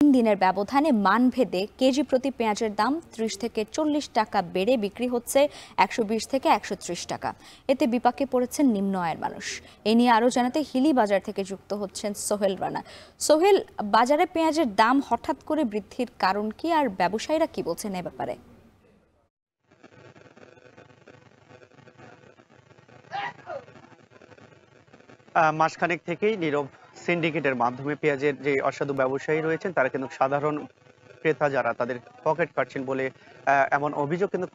3 দিনের ব্যবধানে মানভেদে কেজি প্রতি পেঁয়াজের দাম 30 থেকে 40 টাকা বেড়ে বিক্রি হচ্ছে 120 থেকে 130 টাকা। এতে বিপাকে পড়েছেন নিম্ন আয়ের মানুষ। এ নিয়ে আরো জানাতে হিলি বাজার থেকে যুক্ত হচ্ছেন সোহেল রানা। সোহেল, বাজারে পেঁয়াজের দাম হঠাৎ করে বৃদ্ধির কারণ কি আর ব্যবসায়ীরা কি বলছেন এ ব্যাপারে? মাসখানেক থেকেই নীরব সিন্ডিকেটের মাধ্যমে পেঁয়াজের যে অসাধু ব্যবসায়ী রয়েছেন তারা কিন্তু সাধারণ ক্রেতা যারা তাদের পকেট কাটছেন বলে এমন অভিযোগ কিন্তু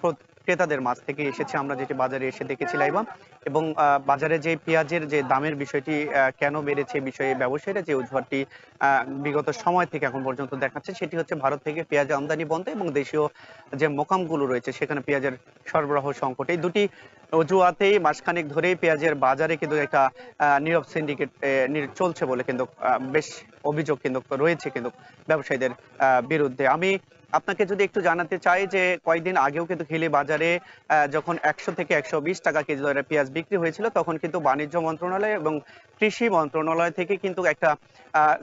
ক্রেতাদের মাঝ থেকে এসেছে। আমরা যেটি বাজারে এসে দেখেছি লাইবা, এবং বাজারে যে পেঁয়াজের যে দামের বিষয়টি কেন বেড়েছে এই বিষয়ে ব্যবসায়ীরা যে অজুহাতটি বিগত সময় থেকে এখন পর্যন্ত দেখাচ্ছে সেটি হচ্ছে ভারত থেকে পেঁয়াজ আমদানি বন্ধ এবং দেশীয় যে মোকামগুলো রয়েছে সেখানে পেঁয়াজের সরবরাহ সংকট। এই দুটি অজুহাতেই মাসখানেক ধরেই পেঁয়াজের বাজারে কিন্তু একটা নীরব সিন্ডিকেট চলছে বলে কিন্তু বেশ অভিযোগ কিন্তু রয়েছে কিন্তু ব্যবসায়ীদের বিরুদ্ধে। আমি আপনাকে যদি একটু জানাতে চাই যে কয়েকদিন আগেও কিন্তু হিলি বাজারে যখন 100 থেকে 120 টাকা কেজি দরে পেঁয়াজ বিক্রি হয়েছিল তখন কিন্তু বাণিজ্য মন্ত্রণালয় এবং কৃষি মন্ত্রণালয় থেকে কিন্তু একটা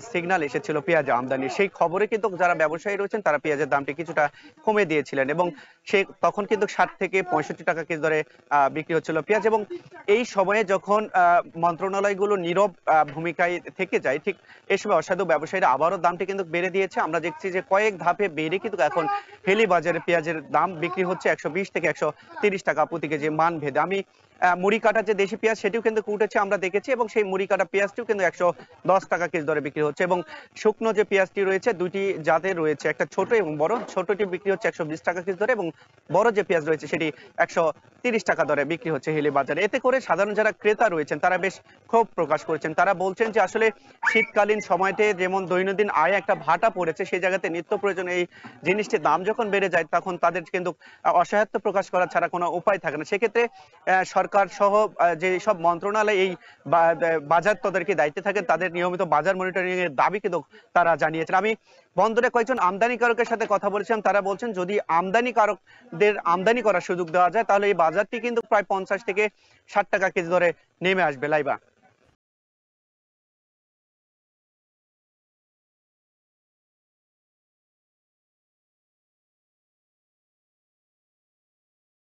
সিগন্যাল এসেছিল পেঁয়াজ আমদানি। সেই খবরে কিন্তু যারা ব্যবসায়ী রয়েছেন তারা পেঁয়াজের দামটি কিছুটা কমে দিয়েছিলেন এবং তখন কিন্তু 60 থেকে 65 টাকা কেজি দরে বিক্রি হচ্ছিল পেঁয়াজ। এবং এই সময়ে যখন মন্ত্রণালয়গুলো নীরব ভূমিকায় থেকে যায়, ঠিক এই সময় অসাধু ব্যবসায়ীরা আবারও দামটি কিন্তু বেড়ে দিয়েছে। আমরা দেখছি যে কয়েক ধাপে বেড়ে কিন্তু এখন হেলি বাজারে পেঁয়াজের দাম বিক্রি হচ্ছে 120 থেকে 130 টাকা প্রতি কেজি মান ভেদে। আমি মুড়ি কাটা যে দেশি পেঁয়াজ সেটিও কিন্তু উঠেছে আমরা দেখেছি, এবং সেই মুড়ি কাটা পেঁয়াজটিও কিন্তু 110 টাকা কেজি দরে বিক্রি হচ্ছে। এবং শুকনো যে পেঁয়াজটি রয়েছে দুইটি জাতের রয়েছে, একটা ছোট এবং বড়। ছোটটি বিক্রি হচ্ছে 120 টাকা কেজি দরে, এবং বড় যে পেঁয়াজ রয়েছে সেটি 130 টাকা দরে বিক্রি হচ্ছে হিলি বাজারে। এতে করে সাধারণ যারা ক্রেতা রয়েছেন তারা বেশ ক্ষোভ প্রকাশ করেছেন। তারা বলছেন যে আসলে শীতকালীন সময়তে যেমন দৈনন্দিন আয় একটা ভাটা পড়েছে, সেই জায়গাতে নিত্য প্রয়োজনীয় এই জিনিসটির দাম যখন বেড়ে যায় তখন তাদের কিন্তু অসহায়ত্ব প্রকাশ করা ছাড়া কোনো উপায় থাকে না। সেক্ষেত্রে সরকার সহ যে সব মন্ত্রণালয় এই বাজার তদারকি দায়িত্বে থাকেন তাদের নিয়মিত বাজার মনিটরিং এর দাবি কিন্তু তারা জানিয়েছেন। আমি বন্দরে কয়েকজন আমদানিকারকের সাথে কথা বলেছিলাম, তারা বলছেন যদি আমদানিকারকদের আমদানি করার সুযোগ দেওয়া যায় তাহলে এই বাজারটি কিন্তু প্রায় 50 থেকে 60 টাকা কেজি দরে নেমে আসবে লাইবা।